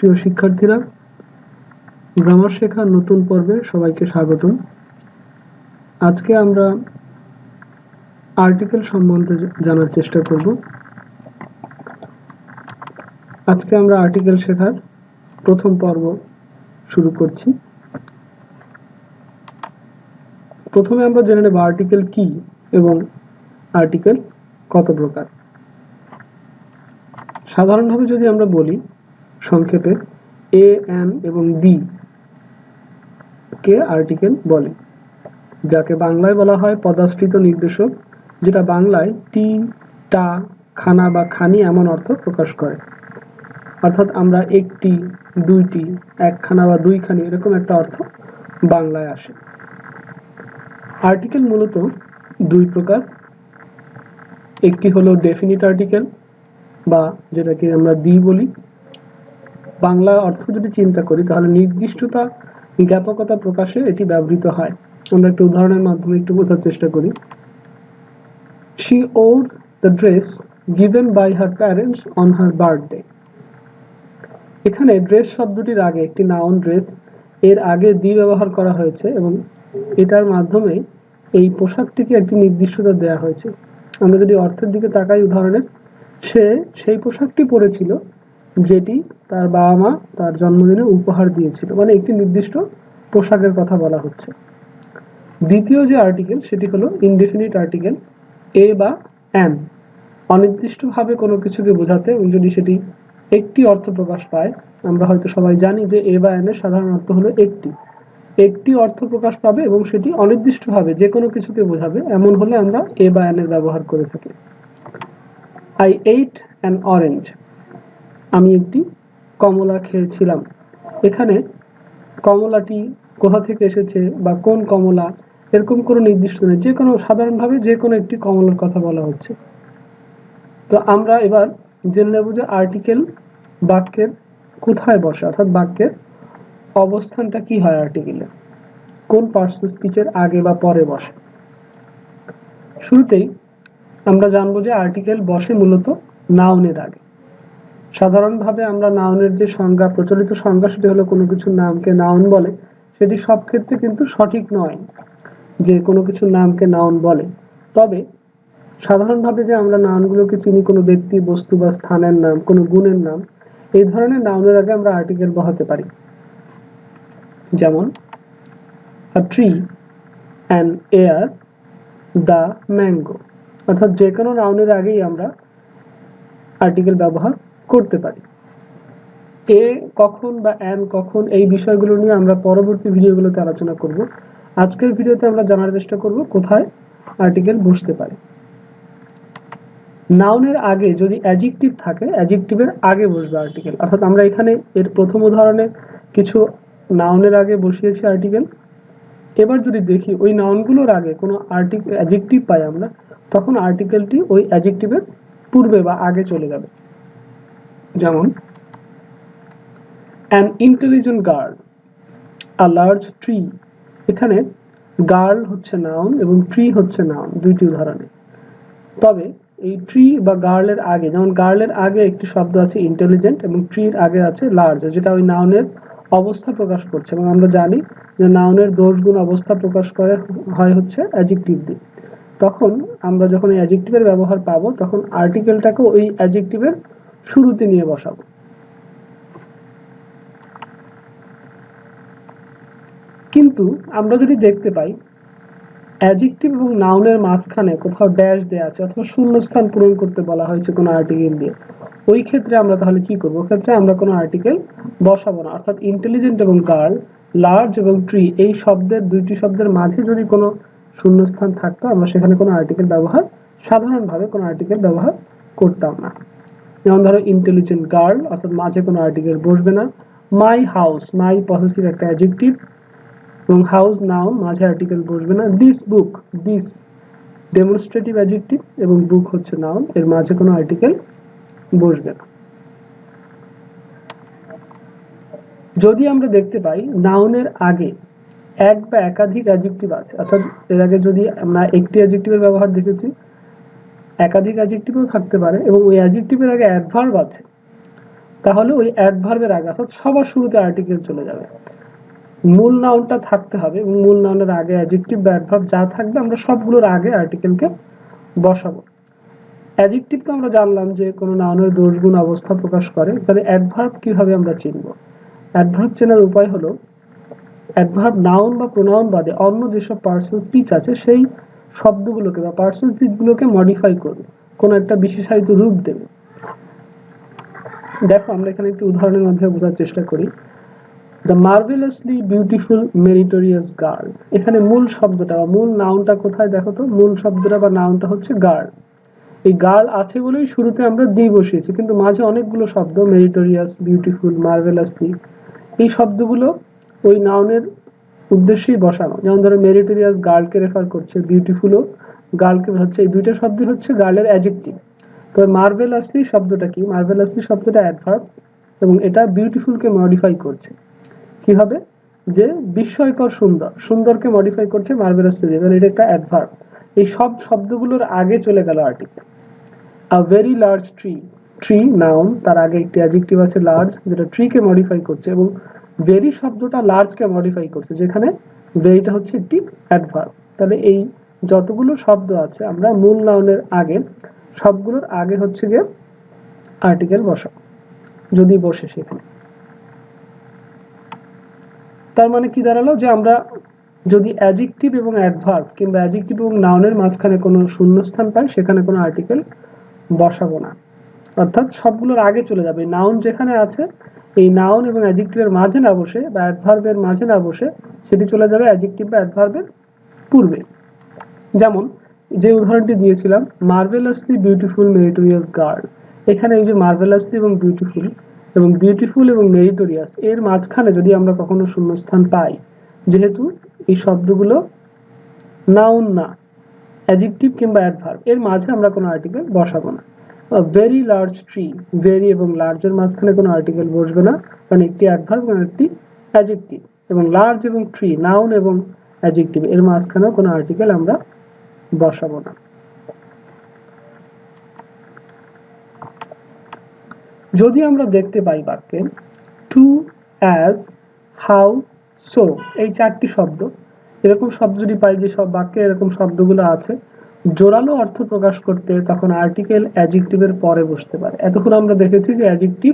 প্রিয় শিক্ষার্থীরা, গ্রামার শেখার নতুন পর্বে সবাইকে স্বাগতম। আজকে আমরা আর্টিকেল সম্বন্ধে জানার চেষ্টা করব। আজকে আমরা আর্টিকেল শেখার প্রথম পর্ব শুরু করছি। প্রথমে আমরা জেনে নেব আর্টিকেল কি এবং আর্টিকেল কত প্রকার। সাধারণভাবে যদি আমরা বলি, সংক্ষেপে এ, এন এবং ডি কে আর্টিকেল বলে, যাকে বাংলায় বলা হয় পদাশ্রিত নির্দেশক, যেটা বাংলায় টি, টা, খানা বা খানি এমন অর্থ প্রকাশ করে। অর্থাৎ আমরা একটি, দুইটি, একখানা বা দুইখানি এরকম একটা অর্থ বাংলায় আসে। আর্টিকেল মূলত দুই প্রকার। একটি হলো ডেফিনিট আর্টিকেল বা যেটাকে আমরা দি বলি। বাংলা অর্থ যদি চিন্তা করি তাহলে নির্দিষ্টতা, জ্ঞাপকতা প্রকাশে এটি ব্যবহৃত হয়। আমরা একটা উদাহরণের মাধ্যমে একটু বোঝার চেষ্টা করি। She wore the dress given by her parents on her birthday. এখানে ড্রেস শব্দটির আগে একটি নাউন ড্রেস, এর আগে দি ব্যবহার করা হয়েছে এবং এটার মাধ্যমে এই পোশাকটিকে একটি নির্দিষ্টতা দেওয়া হয়েছে। আমরা যদি অর্থের দিকে তাকাই, উদাহরণের, সে সেই পোশাকটি পরেছিল যেটি তার বাবা মা তার জন্মদিনে উপহার দিয়েছিল, মানে একটি নির্দিষ্ট পোশাকের কথা বলা হচ্ছে। দ্বিতীয় যে আর্টিকেল সেটি হলো ইনডেফিনিট আর্টিকেল, এ বা এন। অনির্দিষ্টভাবে কোনো কিছুকে বোঝাতে যদি সেটি একটি অর্থ প্রকাশ পায়, আমরা হয়তো সবাই জানি যে এ বা এন এর সাধারণ অর্থ হলো একটি অর্থ প্রকাশ পাবে এবং সেটি অনির্দিষ্টভাবে যে কোনো কিছুকে বোঝাবে, এমন হলে আমরা এ বা এন এর ব্যবহার করে থাকি। I ate an orange. আমি একটি কমলা খেয়েছিলাম। এখানে কমলাটি কোথা থেকে এসেছে বা কোন কমলা এরকম কোনো নির্দিষ্ট নেই, যে কোনো সাধারণভাবে যে কোনো একটি কমলার কথা বলা হচ্ছে। তো আমরা এবার জেনে নেব যে আর্টিকেল বাক্যের কোথায় বসে, অর্থাৎ বাক্যের অবস্থানটা কি হয়, আর্টিকেলে কোন পার্টস স্পিচের আগে বা পরে বসে। শুরুতেই আমরা জানবো যে আর্টিকেল বসে মূলত নাউনের আগে। সাধারণভাবে আমরা নাউনের যে সংজ্ঞা, প্রচলিত সংজ্ঞা, সেটি হলো কোনো কিছুর নামকে নাউন বলে। সেটি সব ক্ষেত্রে কিন্তু সঠিক নয় যে কোনো কিছুর নামকে নাউন বলে। তবে সাধারণভাবে যে আমরা নাউনগুলোকে চিনি, কোনো ব্যক্তি, বস্তু বা স্থানের নাম, কোনো গুণের নাম, এই ধরনের নাউনের আগে আমরা আর্টিকেল বসাতে পারি। যেমন a tree, an air, the mango। অর্থাৎ যে কোনো নাউনের আগেই আমরা আর্টিকেল ব্যবহার করতে পারি। এ কখন বা অ্যান কখন, এই বিষয়গুলো নিয়ে আমরা পরবর্তী ভিডিওগুলোতে আলোচনা করব। আজকের ভিডিওতে আমরা জানার চেষ্টা করব কোথায় আর্টিকেল বসতে পারে। নাউনের আগে যদি অ্যাডজেক্টিভ থাকে, অ্যাডজেক্টিভের আগে বসবে আর্টিকেল। অর্থাৎ আমরা এখানে এর প্রথম উদাহরণে কিছু নাউনের আগে বসিয়েছি আর্টিকেল। এবার যদি দেখি ওই নাউনগুলোর আগে কোনো অ্যাডজেক্টিভ পাই আমরা, তখন আর্টিকেলটি ওই অ্যাডজেক্টিভের পূর্বে বা আগে চলে যাবে। যেমন an intelligent girl, a large tree। এখানে গার্ল হচ্ছে নাউন এবং ট্রি হচ্ছে নাউন, দুইটি উদাহরণে। তবে এই ট্রি বা গার্লের আগে, যেমন গার্লের আগে একটি শব্দ আছে ইন্টেলিজেন্ট এবং ট্রির আগে আছে লার্জ, যেটা ওই নাউনের অবস্থা প্রকাশ করছে। এবং আমরা জানি যে নাউনের দোষ গুণ অবস্থা প্রকাশ করে হয় হচ্ছে অ্যাডজেক্টিভ দিয়ে। তখন আমরা যখন এই অ্যাডজেক্টিভের ব্যবহার পাবো, তখন আর্টিকেলটাকে ওই অ্যাডজেক্টিভের শুরুতে নিয়ে বসাবো। কিন্তু আমরা যদি দেখতে পাই অ্যাডজেক্টিভ এবং নাউনের মাঝখানে কোথাও ড্যাশ দেওয়া আছে অথবা শূন্যস্থান পূরণ করতে বলা হয়েছে কোনো আর্টিকেল দিয়ে, ওই ক্ষেত্রে আমরা তাহলে কি করবো? ক্ষেত্রে আমরা কোনো আর্টিকেল বসাবো না। অর্থাৎ ইন্টেলিজেন্ট এবং গার্ল, লার্জ এবং ট্রি, এই শব্দের, দুইটি শব্দের মাঝে যদি কোনো শূন্যস্থান থাকতো, আমরা সেখানে কোনো আর্টিকেল ব্যবহার, সাধারণভাবে কোনো আর্টিকেল ব্যবহার করতাম না। যেমন ধরো ইন্টেলিজেন্ট গার্ল, অর্থাৎ মাঝে কোনো আর্টিকেল বসবে না। মাই হাউস, মাই পসেসিভ একটা অ্যাডজেক্টিভ এবং হাউস নাউন, মাঝে আর্টিকেল বসবে না। This book, this demonstrative adjective এবং বুক হচ্ছে নাউন, এর মাঝে কোনো আর্টিকেল বসবে না। যদি আমরা দেখতে পাই নাউনের আগে এক বা একাধিক অ্যাডজেক্টিভ আছে, অর্থাৎ এর আগে যদি আমরা একটি অ্যাডজেক্টিভের ব্যবহার দেখেছি, একাধিক অ্যাডজেক্টিভও থাকতে পারে এবং ওই অ্যাডজেক্টিভের আগে অ্যাডভার্ব আছে, তাহলে ওই অ্যাডভার্বের আগে অর্থাৎ সবার শুরুতে আর্টিকেল চলে যাবে। মূল নাউনটা থাকতে হবে এবং মূল নাউনের আগে অ্যাডজেক্টিভ বা অ্যাডভার্ব যা থাকবে আমরা সবগুলোর আগে আর্টিকেলকে বসাবো। অ্যাডজেক্টিভ তো আমরা জানলাম যে কোনো নাউনের দোষগুণ অবস্থা প্রকাশ করে, তাহলে অ্যাডভার্ব কিভাবে আমরা চিনব? অ্যাডভার্ব চেনার উপায় হলো অ্যাডভার্ব নাউন বা প্রোনাউন বাদে অন্য যেসব পার্সন স্পিচ আছে সেই শব্দগুলোকে বা পার্সন স্পিচগুলোকে মডিফাই করবে, কোনো একটা বিশেষায়িত রূপ দেবে। দেখো আমরা এখানে একটি উদাহরণের মাধ্যমে বোঝার চেষ্টা করি। দ্য মার্ভেলাসলি বিউটিফুল মেরিটোরিয়াস গার্ল, এখানে মূল শব্দটা বা মূল নাউনটা কোথায় দেখো তো? মূল শব্দটা বা নাউনটা হচ্ছে গার্ল। এই গার্ল আছে বলেই শুরুতে আমরা দি বসিয়েছি, কিন্তু মাঝে অনেকগুলো শব্দ মেরিটোরিয়াস, বিউটিফুল, মার্ভেলাসলি, এই শব্দগুলো ওই নাউনের উদ্দেশ্যেই বসানো। যেমন ধরো মেরিটোরিয়াস গার্লকে রেফার করছে, বিউটিফুলও গার্লকে বোঝাচ্ছে, এই দুইটা শব্দ হচ্ছে গার্লের অ্যাডজেক্টিভ। তবে মার্ভেলাসলি শব্দটা কি? মার্ভেলাসলি শব্দটা অ্যাডভার্ব এবং এটা বিউটিফুলকে মডিফাই করছে। কিভাবে? যে বিস্ময়কর সুন্দর, সুন্দরকে মডিফাই করছে মার্ভেলাসলি দিয়ে, এটা একটা অ্যাডভার্ব। এই সব শব্দগুলোর আগে চলে গেল article. A very large tree, tree noun, তার আগে একটি অ্যাডজেক্টিভ আছে লার্জ, যেটা ট্রিকে মডিফাই করছে, এবং ভেরি শব্দটা লার্জকে মডিফাই করছে, যেখানে ভেরিটা হচ্ছে একটি অ্যাডভার্ব। তাহলে এই যতগুলো শব্দ আছে আমরা মূল নাউনের আগে সবগুলোর আগে হচ্ছে গিয়ে আর্টিকেল বসাবো, যদি বসে সেখানে। তার মানে কি দাঁড়ালো? যে আমরা যদি অ্যাডজেক্টিভ এবং অ্যাডভার্ব কিংবা অ্যাডজেক্টিভ এবং নাউনের মাঝখানে কোনো শূন্যস্থান পাই সেখানে কোনো আর্টিকেল বসাবো না, অর্থাৎ সবগুলোর আগে চলে যাবে। নাউন যেখানে আছে এই নাউন এবং অ্যাডজেক্টিভের মাঝে না বসে বা অ্যাডভার্বের মাঝে না বসে সেটি চলে যাবে অ্যাডজেক্টিভ বা অ্যাডভার্বের পূর্বে। যেমন যে উদাহরণটি দিয়েছিলাম, মার্ভেলাসলি বিউটিফুল মেরিটোরিয়াস গার্ল, এখানে এই যে মার্ভেলাসলি এবং বিউটিফুল এবং মেরিটোরিয়াস এর মাঝখানে যদি আমরা কখনো শূন্যস্থান পাই, যেহেতু এই শব্দগুলো নাউন না, অ্যাডজেক্টিভ কিংবা অ্যাডভার্ব, এর মাঝে আমরা কোনো আর্টিকেল বসাবো না। ভেরি লার্জ ট্রি, ভেরি এবং লার্জের মাঝখানে কোনো আর্টিকেল বসবে না, কারণ একটি অ্যাডভার্ব এবং একটি অ্যাডজেক্টিভ। এবং লার্জ এবং ট্রি নাউন এবং অ্যাডজেক্টিভ, এর মাঝখানেও কোনো আর্টিকেল আমরা বসাবো না। যদি আমরা দেখতে পাই বাক্যে টু, অ্যাজ, হাউ, সো, এই চারটি শব্দ, এরকম শব্দ যদি পাই যে সব বাক্যে এরকম শব্দগুলো আছে, জোরালো অর্থ প্রকাশ করতে তখন আর্টিকেল অ্যাডজেক্টিভের পরে বসতে পারে। এতক্ষণ আমরা দেখেছি যে অ্যাডজেক্টিভ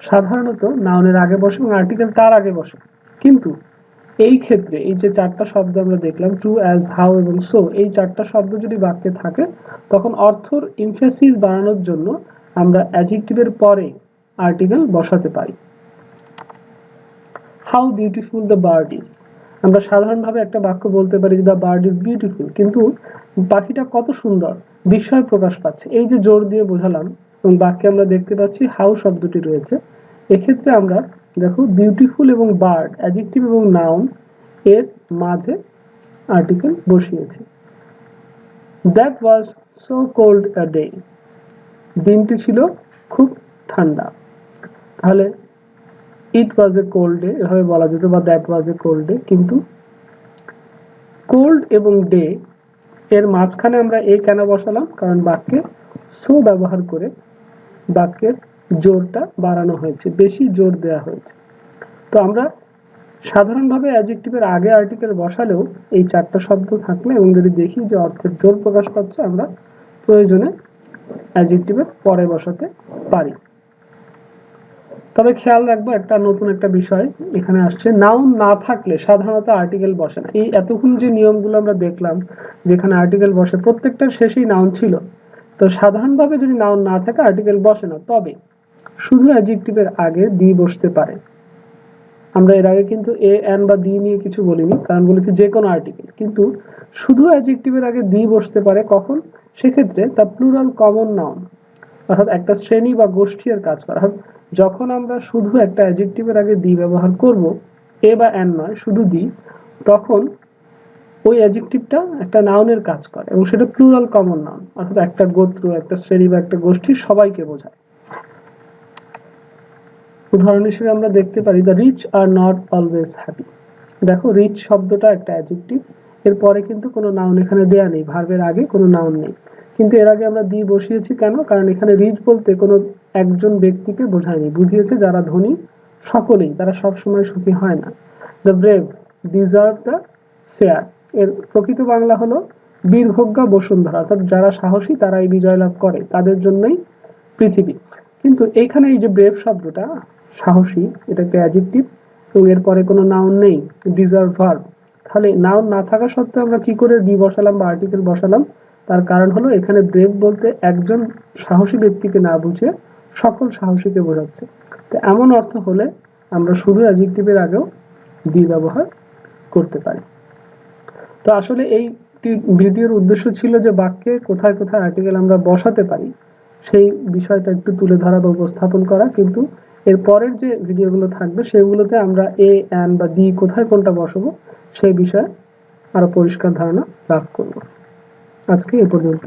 সাধারণত নাউনের আগে বসে এবং আর্টিকেল তার আগে বসে, কিন্তু এই ক্ষেত্রে এই যে চারটা শব্দ আমরা দেখলাম টু, অ্যাজ, হাউ এবং সো, এই চারটা শব্দ যদি বাক্যে থাকে তখন অর্থর এমফাসিস বাড়ানোর জন্য আমরা অ্যাডজেক্টিভের পরে আর্টিকেল বসাতে পারি। How beautiful the bird is, আমরা সাধারণভাবে একটা বাক্য বলতে পারি দ্য বার্ড ইজ বিউটিফুল, কিন্তু পাখিটা কত সুন্দর, বিস্ময় প্রকাশ পাচ্ছে, এই যে জোর দিয়ে বোঝালাম এবং বাক্যে আমরা দেখতে পাচ্ছি হাউ শব্দটি রয়েছে। এক্ষেত্রে আমরা দেখো বিউটিফুল এবং বার্ড অ্যাডজেক্টিভ এবং নাউন এর মাঝে আর্টিকেল বসিয়েছি। That was so cold a day, দিনটি ছিল খুব ঠান্ডা। তাহলে ইট ওয়াজ এ কোল্ড ডে এভাবে বলা যেত, বা that was A cold day, কিন্তু কোল্ড এবং ডে এর মাঝখানে আমরা এ কেন বসালাম? কারণ বাক্যে সো ব্যবহার করে বাক্যের জোরটা বাড়ানো হয়েছে, বেশি জোর দেওয়া হয়েছে। তো আমরা সাধারণভাবে অ্যাডজেক্টিভের আগে আর্টিকেল বসালেও এই চারটা শব্দ থাকলে এবং যদি দেখি যে অর্থের জোর প্রকাশ পাচ্ছে, আমরা প্রয়োজনে অ্যাডজেক্টিভের পরে বসাতে পারি। তবে খেয়াল রাখবো একটা নতুন একটা বিষয় এখানে আসছে, নাউন না থাকলে সাধারণত আর্টিকেল বসে না। এই এতক্ষণ যে নিয়মগুলো আমরা দেখলাম যেখানে আর্টিকেল বসে, প্রত্যেকটার শেষেই নাউন ছিল, তো সাধারণভাবে যদি নাউন না থাকে আর্টিকেল বসে না। তবে শুধু অ্যাডজেক্টিভের আগে দি বসতে পারে। আমরা এর আগে কিন্তু এ, এন বা দি নিয়ে কিছু বলিনি, কারণ বলেছি যে কোনো আর্টিকেল, কিন্তু শুধু অ্যাডজেক্টিভের আগে দি বসতে পারে কখন? সেক্ষেত্রে তা প্লুরাল কমন নাউন, অর্থাৎ একটা শ্রেণী বা গোষ্ঠীর কাজ করা। যখন আমরা শুধু একটা অ্যাডজেক্টিভের আগে দি ব্যবহার করব, এ বা এন নয়, শুধু দি, তখন ওই অ্যাডজেক্টিভটা একটা নাউনের কাজ করে এবং সেটা প্লুরাল কমন নাউন, অর্থাৎ একটা গোত্র, একটা শ্রেণী বা একটা গোষ্ঠীর সবাইকে বোঝায়। উদাহরণ হিসেবে আমরা দেখতে পারি the rich are not always happy. দেখো রিচ শব্দটা একটা অ্যাডজেক্টিভ, এরপরে কিন্তু কোনো নাউন এখানে দেয়া নেই, ভার্বের আগে কোনো নাউন নেই, কিন্তু এর আগে আমরা দি বসিয়েছি কেন? কারণ এখানে রিচ বলতে কোনো একজন ব্যক্তিকে বোঝায়নি, বুঝিয়েছে যারা ধনী সকলেই, তারা সবসময় সুখী হয় না। The brave deserve the fair, এর প্রকৃত বাংলা হলো বীরভোগ্যা বসুন্ধরা, অর্থাৎ যারা সাহসী তারাই বিজয় লাভ করে, তাদের জন্যই পৃথিবী। কিন্তু এখানে এই যে ব্রেভ শব্দটা, সাহসী, এটা একটা অ্যাডজেক্টিভ এবং এর পরে কোনো নাউন নেই, ডিজার্ভ ভার্ব। তাহলে নাউন না থাকা সত্ত্বেও আমরা কি করে বি বসালাম বা আর্টিকেল বসালাম? তার কারণ হলো এখানে ব্রেভ বলতে একজন সাহসী ব্যক্তিকে না বুঝে সকল সাহসীকে বোঝাচ্ছে। তো এমন অর্থ হলে আমরা শুধু অ্যাডজেক্টিভের আগেও দি ব্যবহার করতে পারি। তো আসলে এই ভিডিওর উদ্দেশ্য ছিল যে বাক্যে কোথায় কোথায় আর্টিকেল আমরা বসাতে পারি সেই বিষয়টা একটু তুলে ধরা বা উপস্থাপন করা, কিন্তু এর পরের যে ভিডিওগুলো থাকবে সেগুলোতে আমরা এ, অ্যান বা দি কোথায় কোনটা বসাবো সেই বিষয়ে আরো পরিষ্কার ধারণা লাভ করব। আজকে এ পর্যন্ত।